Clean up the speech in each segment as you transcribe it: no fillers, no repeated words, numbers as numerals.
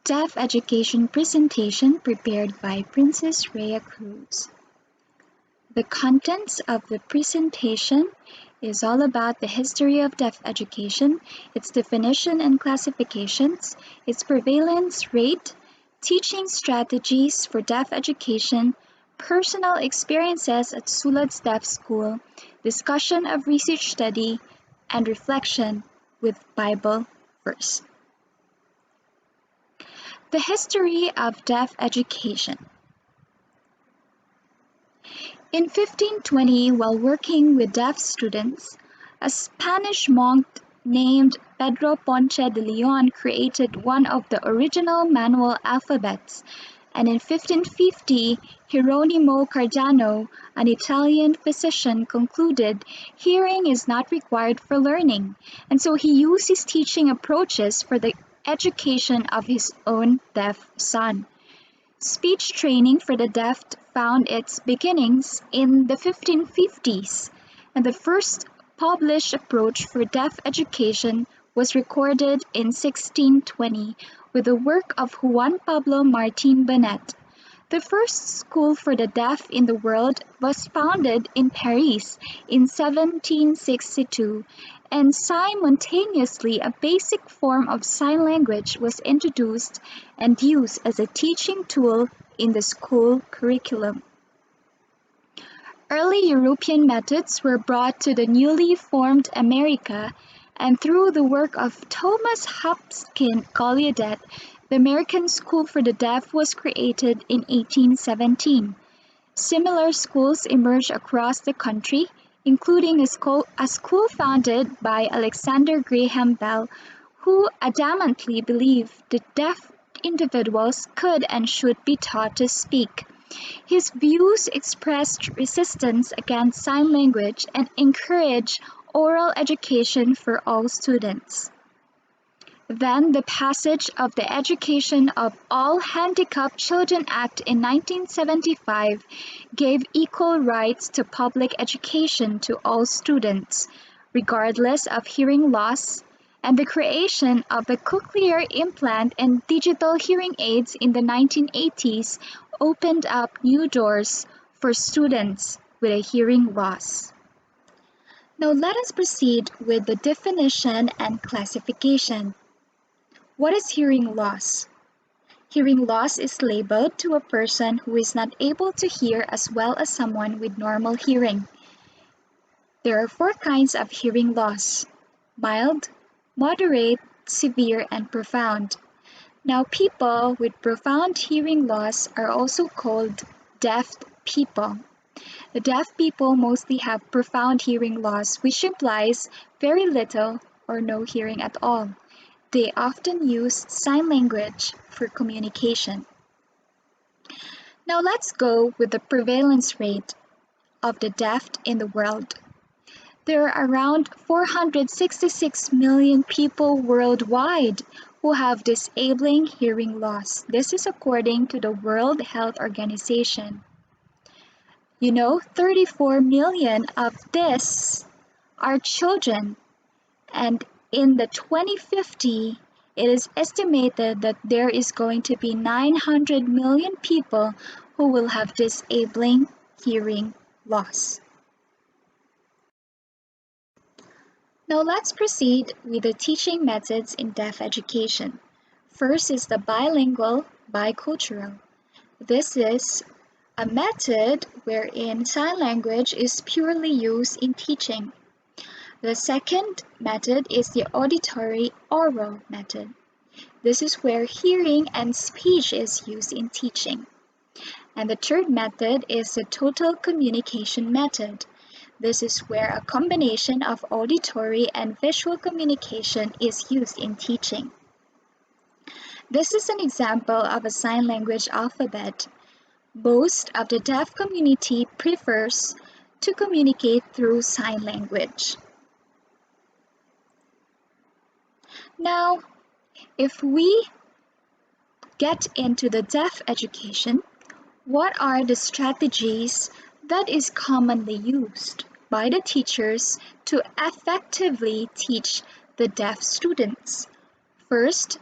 Deaf Education Presentation prepared by Princess Rhea Cruz. The contents of the presentation is all about the history of deaf education, its definition and classifications, its prevalence rate, teaching strategies for deaf education, personal experiences at Sulad's Deaf School, discussion of research study, and reflection with Bible verse. The history of deaf education. In 1520, while working with deaf students, a Spanish monk named Pedro Ponce de Leon created one of the original manual alphabets, and in 1550, Hieronimo Cardano, an Italian physician, concluded hearing is not required for learning, and so he used his teaching approaches for the education of his own deaf son. Speech training for the deaf found its beginnings in the 1550s, and the first published approach for deaf education was recorded in 1620 with the work of Juan Pablo Martín Benet. The first school for the deaf in the world was founded in Paris in 1762, and simultaneously a basic form of sign language was introduced and used as a teaching tool in the school curriculum. Early European methods were brought to the newly formed America, and through the work of Thomas Hopkins Gallaudet, the American School for the Deaf was created in 1817. Similar schools emerged across the country, including a school founded by Alexander Graham Bell, who adamantly believed that deaf individuals could and should be taught to speak. His views expressed resistance against sign language and encouraged oral education for all students. Then the passage of the Education of All Handicapped Children Act in 1975 gave equal rights to public education to all students, regardless of hearing loss, and the creation of the cochlear implant and digital hearing aids in the 1980s opened up new doors for students with a hearing loss. Now let us proceed with the definition and classification. What is hearing loss? Hearing loss is labeled to a person who is not able to hear as well as someone with normal hearing. There are 4 kinds of hearing loss: mild, moderate, severe, and profound. Now, people with profound hearing loss are also called deaf people. The deaf people mostly have profound hearing loss, which implies very little or no hearing at all. They often use sign language for communication. Now let's go with the prevalence rate of the deaf in the world. There are around 466 million people worldwide who have disabling hearing loss. This is according to the World Health Organization. 34 million of this are children, and in the 2050, it is estimated that there is going to be 900 million people who will have disabling hearing loss. Now let's proceed with the teaching methods in deaf education. First is the bilingual bicultural. This is a method wherein sign language is purely used in teaching. The second method is the auditory oral method. This is where hearing and speech is used in teaching. And the third method is the total communication method. This is where a combination of auditory and visual communication is used in teaching. This is an example of a sign language alphabet. Most of the deaf community prefers to communicate through sign language. Now, if we get into the deaf education, what are the strategies that is commonly used by the teachers to effectively teach the deaf students? First,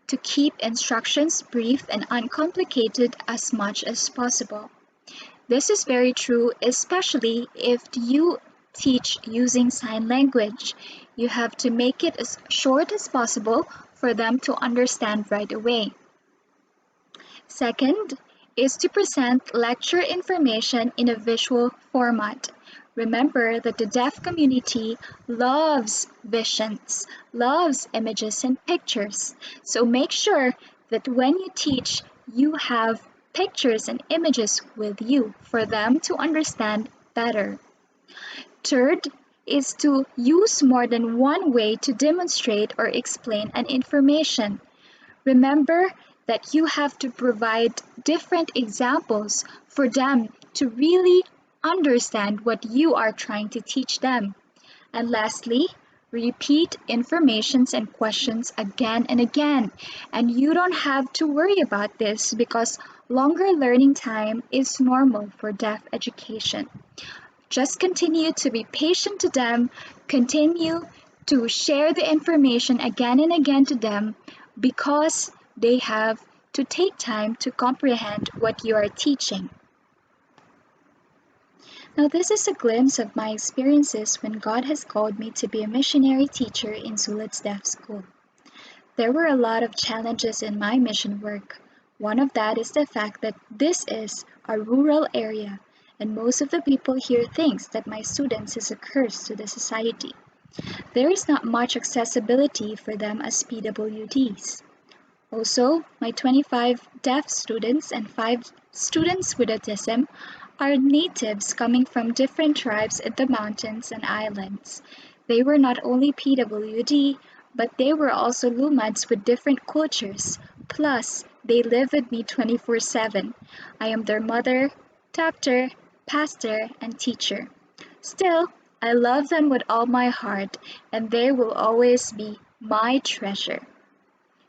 to keep instructions brief and uncomplicated as much as possible. This is very true, especially if you teach using sign language. You have to make it as short as possible for them to understand right away. Second is to present lecture information in a visual format. Remember that the deaf community loves visions, loves images and pictures. So make sure that when you teach, you have pictures and images with you for them to understand better. Third is to use more than one way to demonstrate or explain an information. Remember that you have to provide different examples for them to really understand what you are trying to teach them. And lastly, repeat informations and questions again and again. And you don't have to worry about this because longer learning time is normal for deaf education. Just continue to be patient to them, continue to share the information again and again to them because they have to take time to comprehend what you are teaching. Now, this is a glimpse of my experiences when God has called me to be a missionary teacher in Sulat's Deaf School. There were a lot of challenges in my mission work. One of that is the fact that this is a rural area, and most of the people here thinks that my students is a curse to the society. There is not much accessibility for them as PWDs. Also, my 25 deaf students and 5 students with autism are natives coming from different tribes in the mountains and islands. They were not only PWD, but they were also Lumads with different cultures. Plus, they live with me 24/7. I am their mother, doctor, pastor, and teacher. Still, I love them with all my heart, and they will always be my treasure.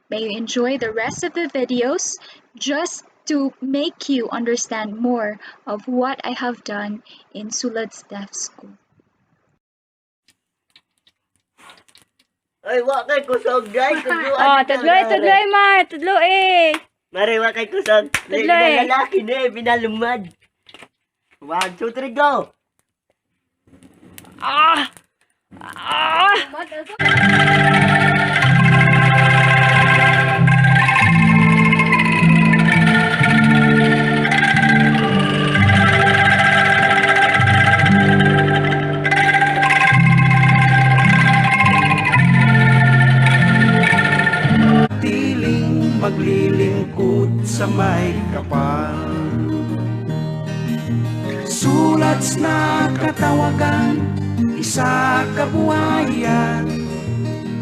May you enjoy the rest of the videos just to make you understand more of what I have done in Sulat's Deaf School. Ay, wa kay kusog, guys. Oh, tudloy, Mar. Tudloy. Mare, wa kay kusog. Tudloy. Lalaki na binalumad. 1, 2, 3, go! Ah! Ah! Tiling maglilingkod sa may kapal. Sulats na katawagan, isa kabuhayan.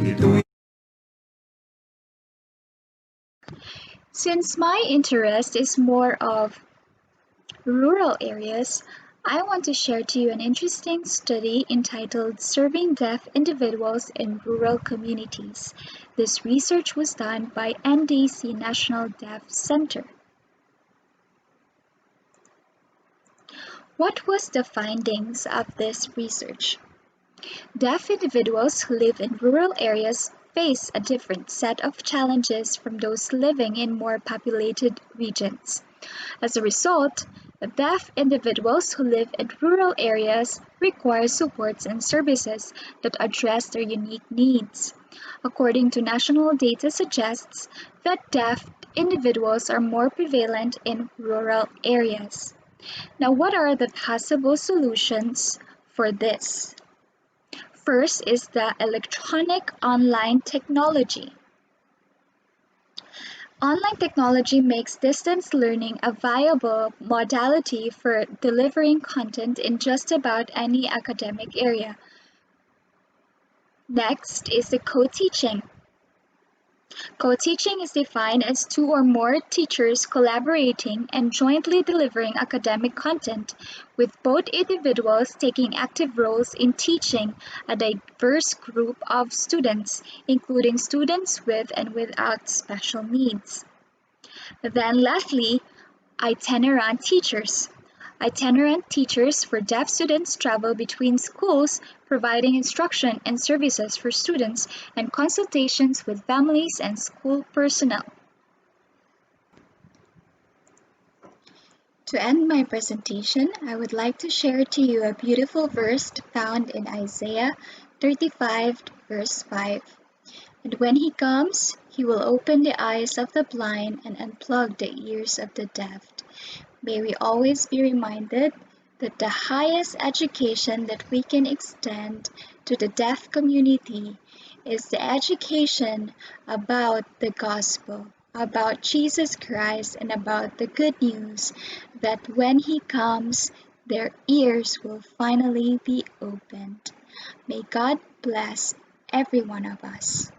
Ito'y Since my interest is more of rural areas, I want to share to you an interesting study entitled Serving Deaf Individuals in Rural Communities. This research was done by NDC National Deaf Center. What was the findings of this research? Deaf individuals who live in rural areas face a different set of challenges from those living in more populated regions. As a result, deaf individuals who live in rural areas require supports and services that address their unique needs. According to national data suggests that deaf individuals are more prevalent in rural areas. Now, what are the possible solutions for this? First is the electronic online technology. Online technology makes distance learning a viable modality for delivering content in just about any academic area. Next is the co-teaching. Co-teaching is defined as 2 or more teachers collaborating and jointly delivering academic content, with both individuals taking active roles in teaching a diverse group of students, including students with and without special needs. Then lastly, itinerant teachers. Itinerant teachers for deaf students travel between schools, providing instruction and services for students and consultations with families and school personnel. To end my presentation, I would like to share to you a beautiful verse found in Isaiah 35, verse 5. And when he comes, he will open the eyes of the blind and unplug the ears of the deaf. May we always be reminded that the highest education that we can extend to the deaf community is the education about the gospel, about Jesus Christ, and about the good news that when he comes, their ears will finally be opened. May God bless every one of us.